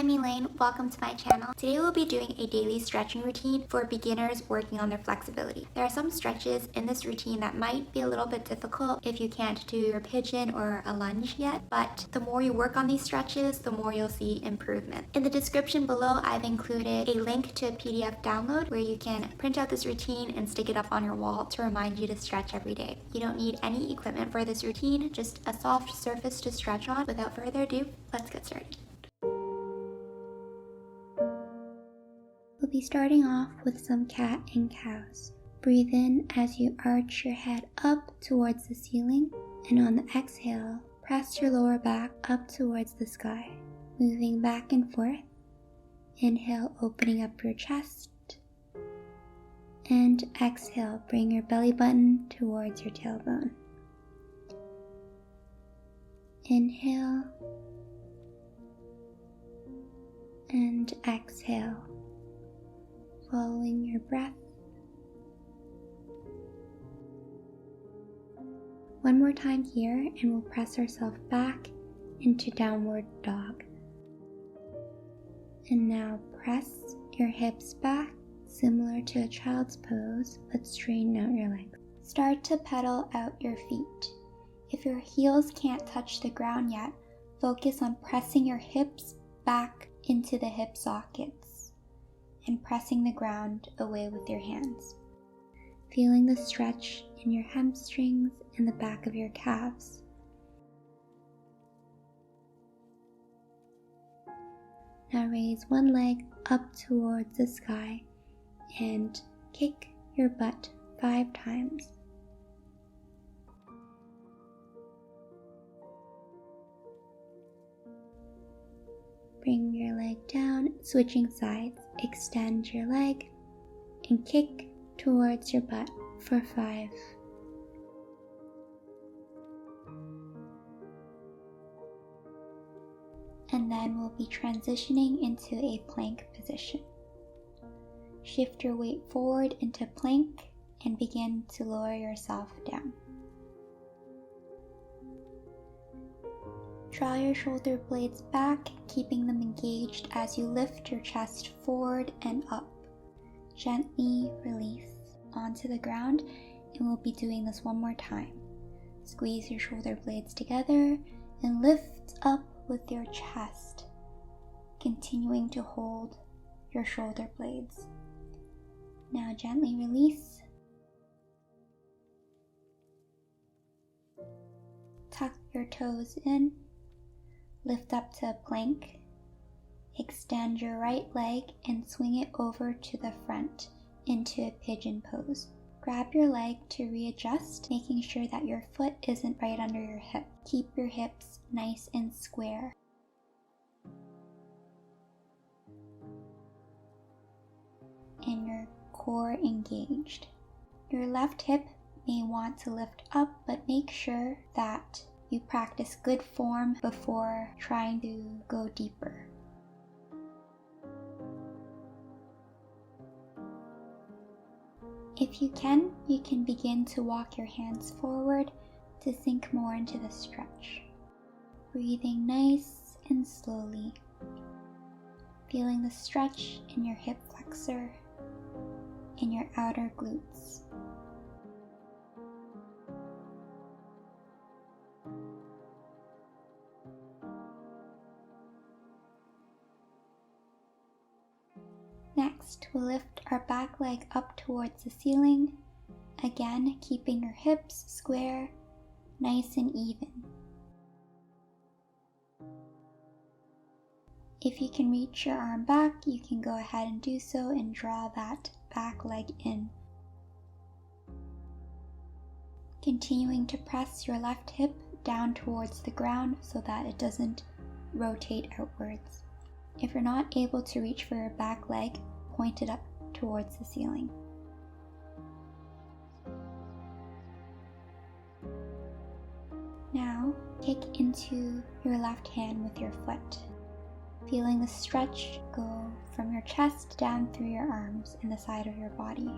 I'm Elaine, welcome to my channel. Today we'll be doing a daily stretching routine for beginners working on their flexibility. There are some stretches in this routine that might be a little bit difficult if you can't do your pigeon or a lunge yet, but the more you work on these stretches, the more you'll see improvement. In the description below, I've included a link to a PDF download where you can print out this routine and stick it up on your wall to remind you to stretch every day. You don't need any equipment for this routine, just a soft surface to stretch on. Without further ado, let's get started. We'll be starting off with some cat and cows. Breathe in as you arch your head up towards the ceiling, and on the exhale, press your lower back up towards the sky, moving back and forth. Inhale, opening up your chest, and exhale, bring your belly button towards your tailbone. Inhale, and exhale, following your breath. One more time here, and we'll press ourselves back into downward dog. And now press your hips back, similar to a child's pose, but straighten out your legs. Start to pedal out your feet. If your heels can't touch the ground yet, focus on pressing your hips back into the hip sockets and pressing the ground away with your hands. Feeling the stretch in your hamstrings and the back of your calves. Now raise one leg up towards the sky and kick your butt 5 times. Bring your leg down, switching sides. Extend your leg and kick towards your butt for 5. And then we'll be transitioning into a plank position. Shift your weight forward into plank and begin to lower yourself down. Draw your shoulder blades back, keeping them engaged as you lift your chest forward and up. Gently release onto the ground, and we'll be doing this one more time. Squeeze your shoulder blades together and lift up with your chest, continuing to hold your shoulder blades. Now gently release. Tuck your toes in. Lift up to a plank. Extend your right leg and swing it over to the front into a pigeon pose. Grab your leg to readjust, making sure that your foot isn't right under your hip. Keep your hips nice and square. And your core engaged. Your left hip may want to lift up, but make sure that you practice good form before trying to go deeper. If you can begin to walk your hands forward to sink more into the stretch. Breathing nice and slowly. Feeling the stretch in your hip flexor and your outer glutes. Next, we'll lift our back leg up towards the ceiling, again keeping your hips square, nice and even. If you can reach your arm back, you can go ahead and do so and draw that back leg in. Continuing to press your left hip down towards the ground so that it doesn't rotate outwards. If you're not able to reach for your back leg, point it up towards the ceiling. Now, kick into your left hand with your foot. Feeling the stretch go from your chest down through your arms and the side of your body.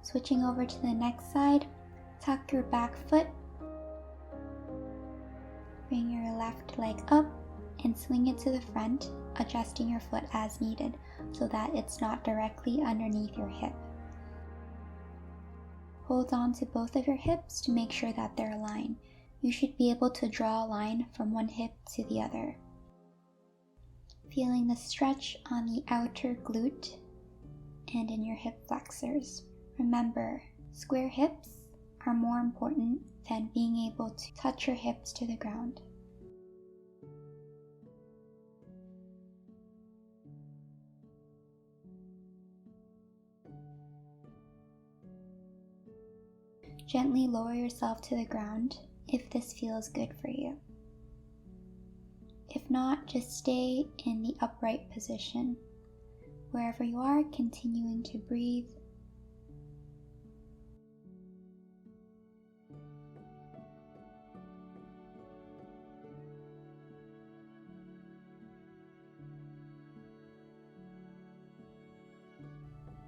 Switching over to the next side, tuck your back foot. Bring your left leg up and swing it to the front, adjusting your foot as needed so that it's not directly underneath your hip. Hold on to both of your hips to make sure that they're aligned. You should be able to draw a line from one hip to the other. Feeling the stretch on the outer glute and in your hip flexors. Remember, square hips are more important than being able to touch your hips to the ground. Gently lower yourself to the ground if this feels good for you. If not, just stay in the upright position. Wherever you are, continuing to breathe.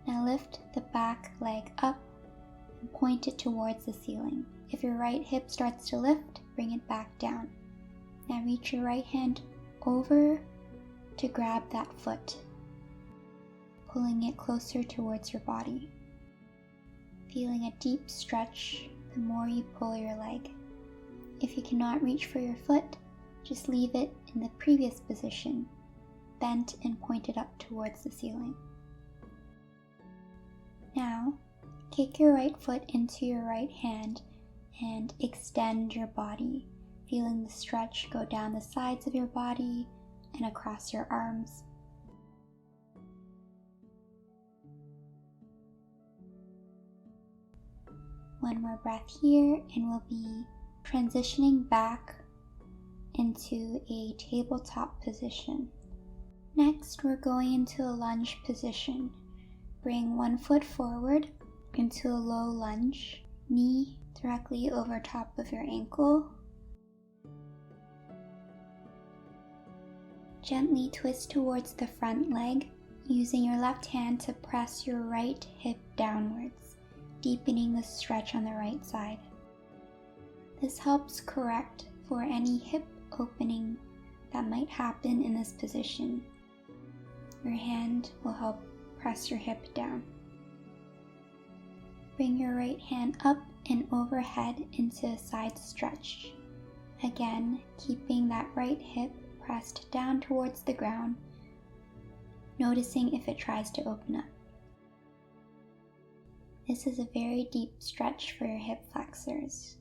Now lift the back leg up and point it towards the ceiling. If your right hip starts to lift, bring it back down. Now reach your right hand over to grab that foot, pulling it closer towards your body. Feeling a deep stretch the more you pull your leg. If you cannot reach for your foot, just leave it in the previous position, bent and pointed up towards the ceiling. Now, kick your right foot into your right hand and extend your body, feeling the stretch go down the sides of your body and across your arms. One more breath here, and we'll be transitioning back into a tabletop position. Next, we're going into a lunge position. Bring one foot forward into a low lunge, knee directly over top of your ankle. Gently twist towards the front leg, using your left hand to press your right hip downwards, deepening the stretch on the right side. This helps correct for any hip opening that might happen in this position. Your hand will help press your hip down. Bring your right hand up and overhead into a side stretch. Again, keeping that right hip pressed down towards the ground, noticing if it tries to open up. This is a very deep stretch for your hip flexors.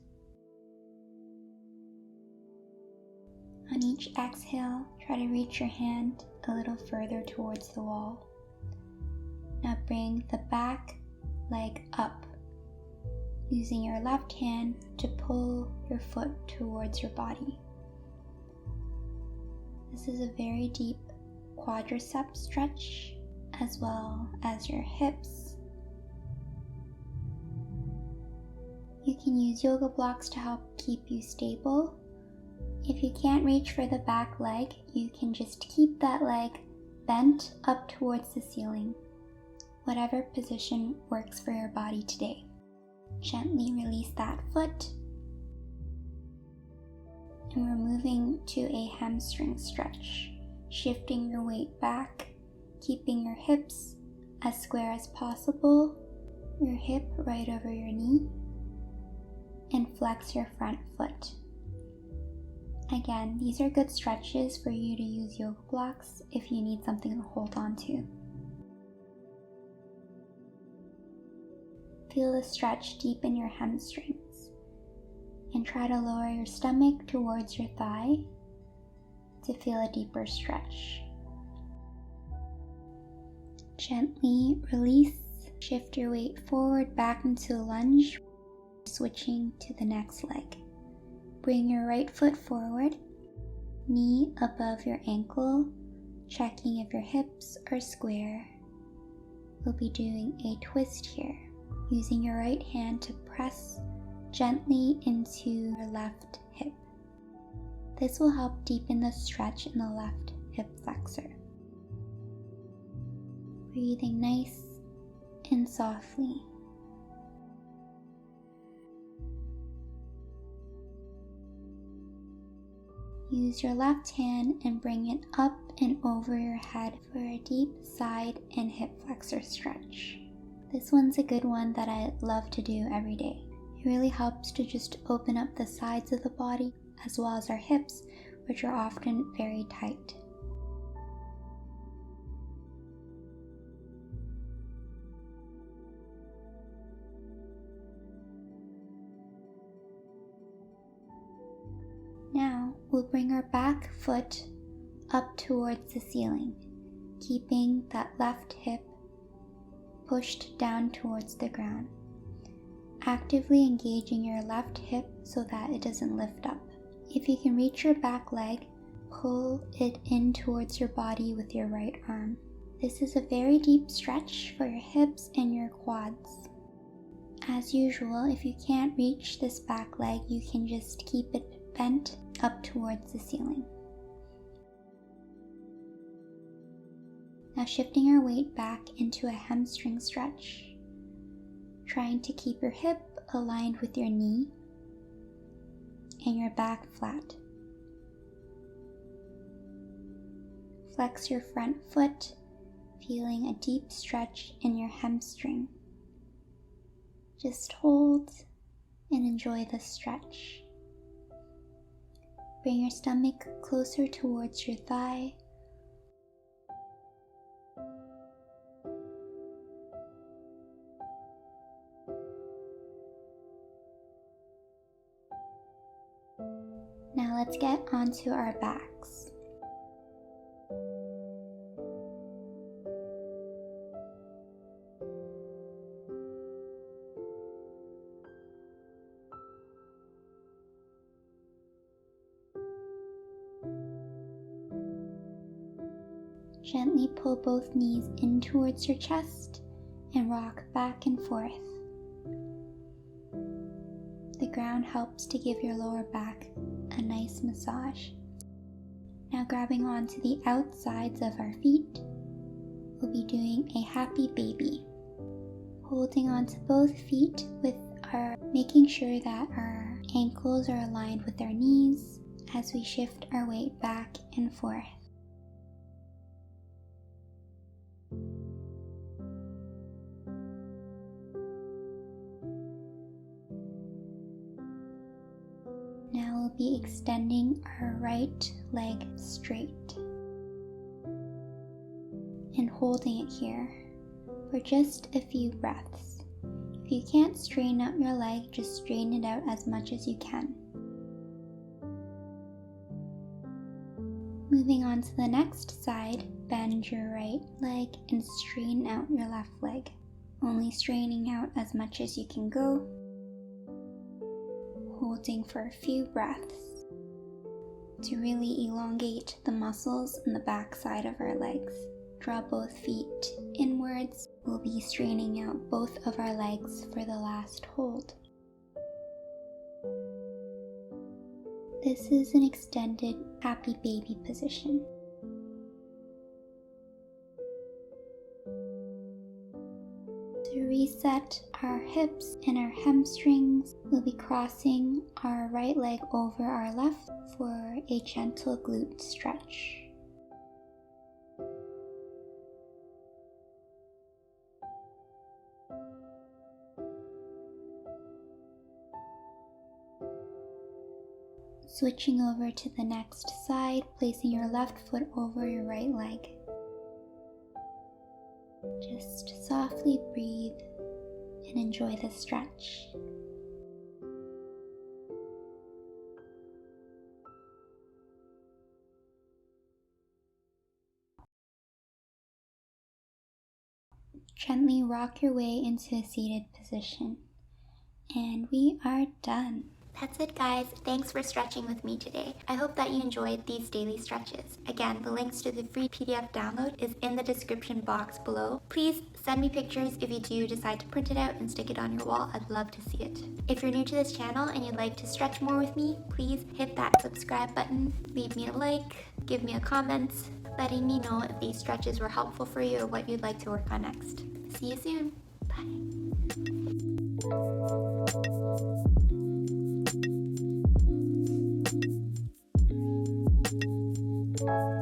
On each exhale, try to reach your hand a little further towards the wall. Now bring the back leg up, using your left hand to pull your foot towards your body. This is a very deep quadricep stretch, as well as your hips. You can use yoga blocks to help keep you stable. If you can't reach for the back leg, you can just keep that leg bent up towards the ceiling. Whatever position works for your body today. Gently release that foot. And we're moving to a hamstring stretch, shifting your weight back, keeping your hips as square as possible, your hip right over your knee, and flex your front foot. Again, these are good stretches for you to use yoga blocks if you need something to hold on to. Feel the stretch deep in your hamstrings, and try to lower your stomach towards your thigh to feel a deeper stretch. Gently release, shift your weight forward back into a lunge, switching to the next leg. Bring your right foot forward, knee above your ankle, checking if your hips are square. We'll be doing a twist here, using your right hand to press gently into your left hip. This will help deepen the stretch in the left hip flexor. Breathing nice and softly. Use your left hand and bring it up and over your head for a deep side and hip flexor stretch. This one's a good one that I love to do every day. It really helps to just open up the sides of the body as well as our hips, which are often very tight. Now we'll bring our back foot up towards the ceiling, keeping that left hip pushed down towards the ground. Actively engaging your left hip so that it doesn't lift up. If you can reach your back leg, pull it in towards your body with your right arm. This is a very deep stretch for your hips and your quads. As usual, if you can't reach this back leg, you can just keep it bent up towards the ceiling. Now shifting our weight back into a hamstring stretch, trying to keep your hip aligned with your knee and your back flat. Flex your front foot, feeling a deep stretch in your hamstring. Just hold and enjoy the stretch. Bring your stomach closer towards your thigh. Now let's get onto our backs. Gently pull both knees in towards your chest and rock back and forth. The ground helps to give your lower back a nice massage. Now grabbing onto the outsides of our feet, we'll be doing a happy baby. Holding onto both feet making sure that our ankles are aligned with our knees as we shift our weight back and forth. Now we'll be extending our right leg straight and holding it here for just a few breaths. If you can't straighten out your leg, just straighten it out as much as you can. Moving on to the next side, bend your right leg and straighten out your left leg, only straightening out as much as you can go. Holding for a few breaths to really elongate the muscles in the back side of our legs. Draw both feet inwards. We'll be straightening out both of our legs for the last hold. This is an extended happy baby position. To reset our hips and our hamstrings, we'll be crossing our right leg over our left for a gentle glute stretch. Switching over to the next side, placing your left foot over your right leg. Just softly breathe and enjoy the stretch. Gently rock your way into a seated position. And we are done. That's it, guys. Thanks for stretching with me today. I hope that you enjoyed these daily stretches. Again, the links to the free PDF download is in the description box below. Please send me pictures if you do decide to print it out and stick it on your wall. I'd love to see it. If you're new to this channel and you'd like to stretch more with me, please hit that subscribe button, leave me a like, give me a comment, letting me know if these stretches were helpful for you or what you'd like to work on next. See you soon. Bye. you.